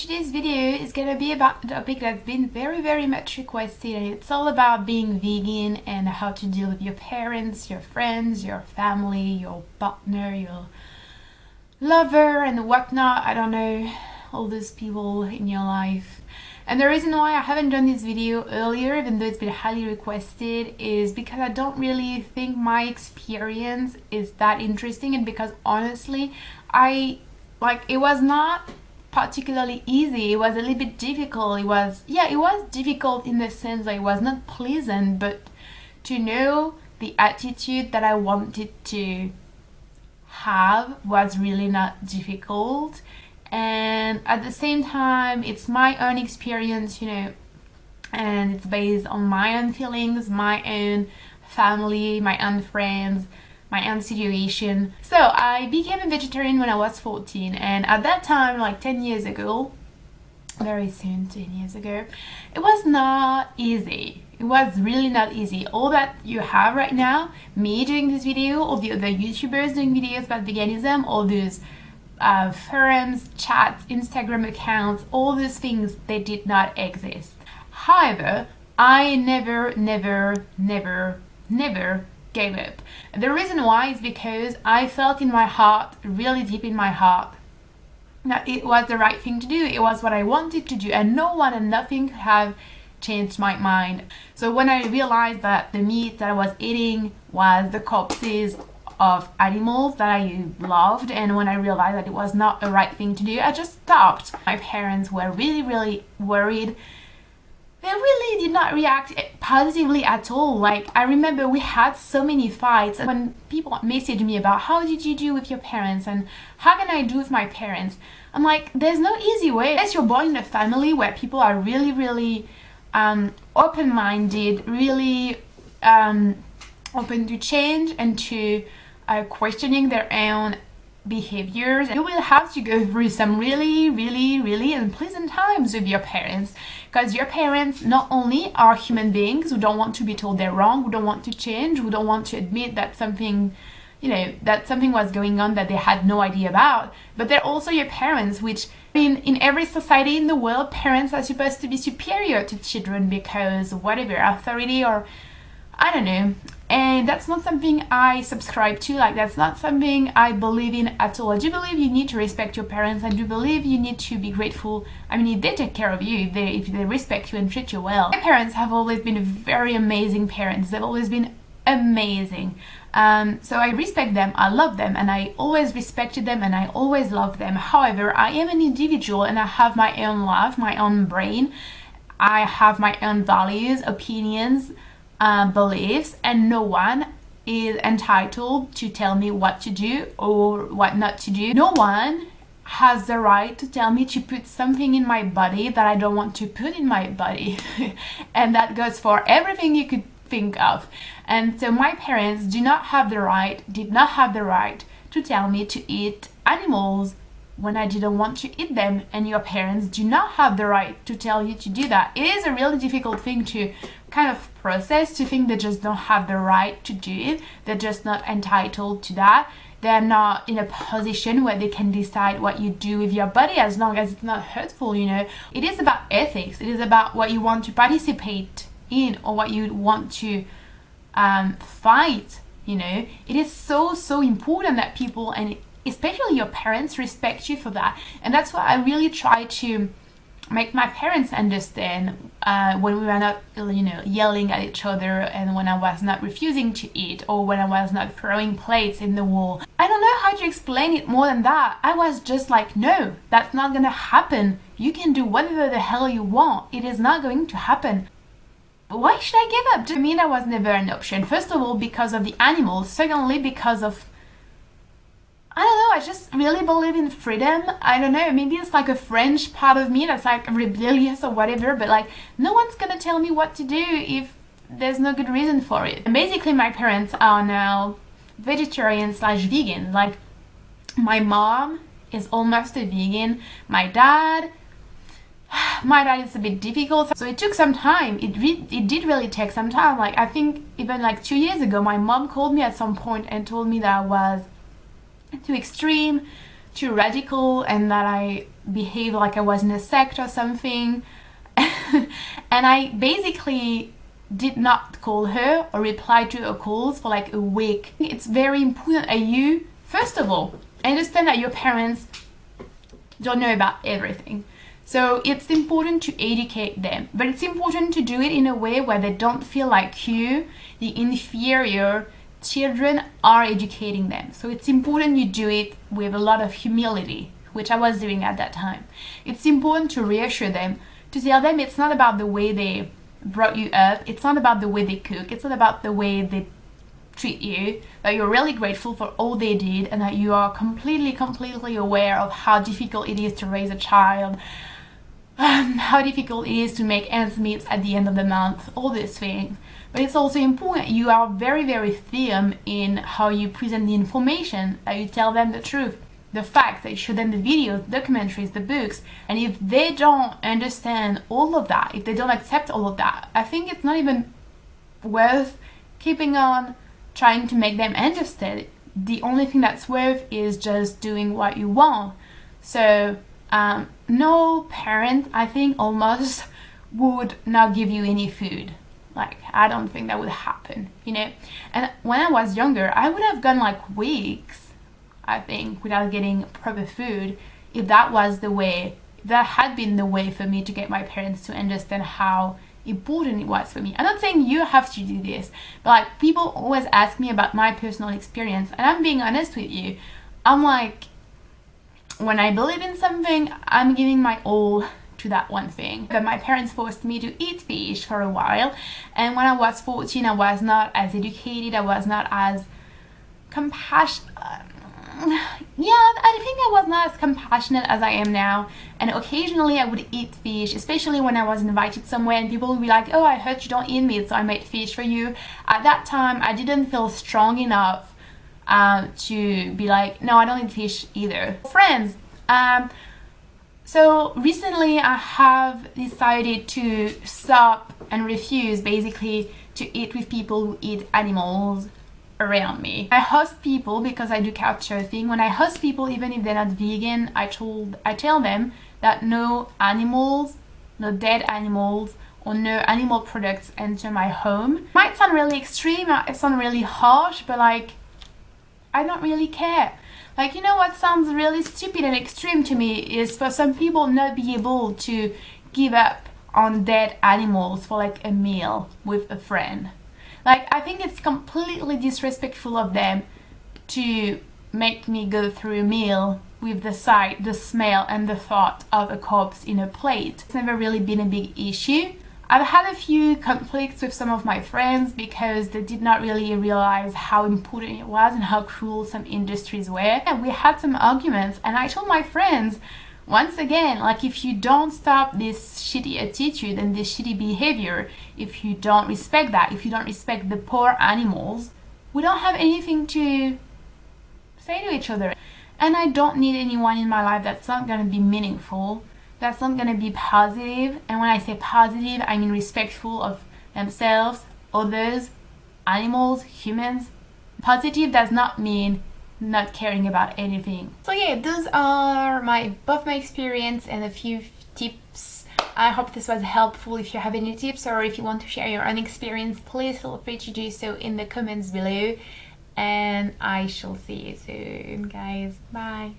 today's video is going to be about a topic that's been very much requested, and it's all about being vegan and how to deal with your parents, your friends, your family, your partner, your lover and whatnot. I don't know, all those people in your life. And the reason why I haven't done this video earlier, even though it's been highly requested, is because I don't really think my experience is that interesting, and because honestly it was not particularly easy. It was a little bit difficult. It was difficult in the sense that it was not pleasant, but to know the attitude that I wanted to have was really not difficult. And at the same time, it's my own experience, and it's based on my own feelings, my own family, my own friends, my own situation. So I became a vegetarian when I was 14, and at that time, like 10 years ago, very soon 10 years ago, it was not easy. It was really not easy. All that you have right now, me doing this video, all the other YouTubers doing videos about veganism, all those forums, chats, Instagram accounts, all those things, they did not exist. However, I never gave up. The reason why is because I felt in my heart, really deep in my heart, that it was the right thing to do. It was what I wanted to do, and no one and nothing could have changed my mind. So when I realized that the meat that I was eating was the corpses of animals that I loved, and when I realized that it was not the right thing to do, I just stopped. My parents were really worried. They really did not react positively at all. Like, I remember we had so many fights when people messaged me about how did you do with your parents and how can I do with my parents. I'm like, there's no easy way. Unless you're born in a family where people are really open-minded, really open to change and to questioning their own behaviors, you will have to go through some really unpleasant times with your parents, because your parents not only are human beings who don't want to be told they're wrong, who don't want to change, who don't want to admit that something was going on that they had no idea about, but they're also your parents, which, I mean, in every society in the world, parents are supposed to be superior to children because whatever authority, or I don't know. And that's not something I subscribe to. Like, that's not something I believe in at all. I do believe you need to respect your parents. I do believe you need to be grateful. I mean, if they take care of you, if they respect you and treat you well. My parents have always been very amazing parents. They've always been amazing. So I respect them, I love them, and I always respected them, and I always loved them. However, I am an individual, and I have my own life, my own brain. I have my own values, opinions, beliefs, and no one is entitled to tell me what to do or what not to do. No one has the right to tell me to put something in my body that I don't want to put in my body. And that goes for everything you could think of. And so my parents did not have the right to tell me to eat animals when I didn't want to eat them, and your parents do not have the right to tell you to do that. It is a really difficult thing to kind of process, to think they just don't have the right to do it. They're just not entitled to that. They're not in a position where they can decide what you do with your body as long as it's not hurtful, It is about ethics. It is about what you want to participate in or what you want to fight, It is so important that people, and especially your parents, respect you for that. And that's what I really try to make my parents understand when we were not yelling at each other, and when I was not refusing to eat, or when I was not throwing plates in the wall. I don't know how to explain it more than that. I was just like, no, that's not gonna happen. You can do whatever the hell you want. It is not going to happen. Why should I give up? To me, that was never an option. First of all, because of the animals. Secondly, because of, I don't know, I just really believe in freedom. I don't know, maybe it's like a French part of me that's like rebellious or whatever, but like, no one's gonna tell me what to do if there's no good reason for it. And basically, my parents are now vegetarian/vegan. Like, my mom is almost a vegan. My dad is a bit difficult, so it took some time. It did really take some time. Like, I think even like 2 years ago, my mom called me at some point and told me that I was too extreme, too radical, and that I behave like I was in a sect or something. And I basically did not call her or reply to her calls for like a week. It's very important that you, first of all, understand that your parents don't know about everything. So it's important to educate them, but it's important to do it in a way where they don't feel like you, the inferior children, are educating them. So it's important you do it with a lot of humility, which I was doing at that time. It's important to reassure them, to tell them it's not about the way they brought you up, it's not about the way they cook, it's not about the way they treat you, that you're really grateful for all they did, and that you are completely aware of how difficult it is to raise a child, how difficult it is to make ends meet at the end of the month, all these things. But it's also important you are very firm in how you present the information, that you tell them the truth, the facts, that you show them the videos, the documentaries, the books. And if they don't understand all of that, if they don't accept all of that, I think it's not even worth keeping on trying to make them understand. The only thing that's worth is just doing what you want. So no parent, I think, almost would not give you any food. Like, I don't think that would happen, you know. And when I was younger, I would have gone like weeks, I think, without getting proper food, if that was the way, if that had been the way for me to get my parents to understand how important it was for me. I'm not saying you have to do this, but like, people always ask me about my personal experience, and I'm being honest with you. I'm like, when I believe in something, I'm giving my all to that one thing. But my parents forced me to eat fish for a while, and when I was 14, I was not as educated, I was not as compassionate. I think I was not as compassionate as I am now, and occasionally I would eat fish, especially when I was invited somewhere and people would be like, oh, I heard you don't eat meat, so I made fish for you. At that time, I didn't feel strong enough to be like, no, I don't eat fish either. Friends, so recently I have decided to stop and refuse basically to eat with people who eat animals around me. I host people because I do couch surfing. When I host people, even if they're not vegan, I tell them that no animals, no dead animals, or no animal products enter my home. It might sound really extreme, it might sound really harsh, but like, I don't really care. Like, you know what sounds really stupid and extreme to me is for some people not be able to give up on dead animals for like a meal with a friend. Like, I think it's completely disrespectful of them to make me go through a meal with the sight, the smell, and the thought of a corpse in a plate. It's never really been a big issue. I've had a few conflicts with some of my friends because they did not really realize how important it was and how cruel some industries were. And we had some arguments, and I told my friends, once again, like, if you don't stop this shitty attitude and this shitty behavior, if you don't respect that, if you don't respect the poor animals, we don't have anything to say to each other. And I don't need anyone in my life that's not going to be meaningful, that's not going to be positive. And when I say positive, I mean respectful of themselves, others, animals, humans. Positive does not mean not caring about anything. So yeah, those are both my experience and a few tips. I hope this was helpful. If you have any tips or if you want to share your own experience, please feel free to do so in the comments below. And I shall see you soon, guys. Bye.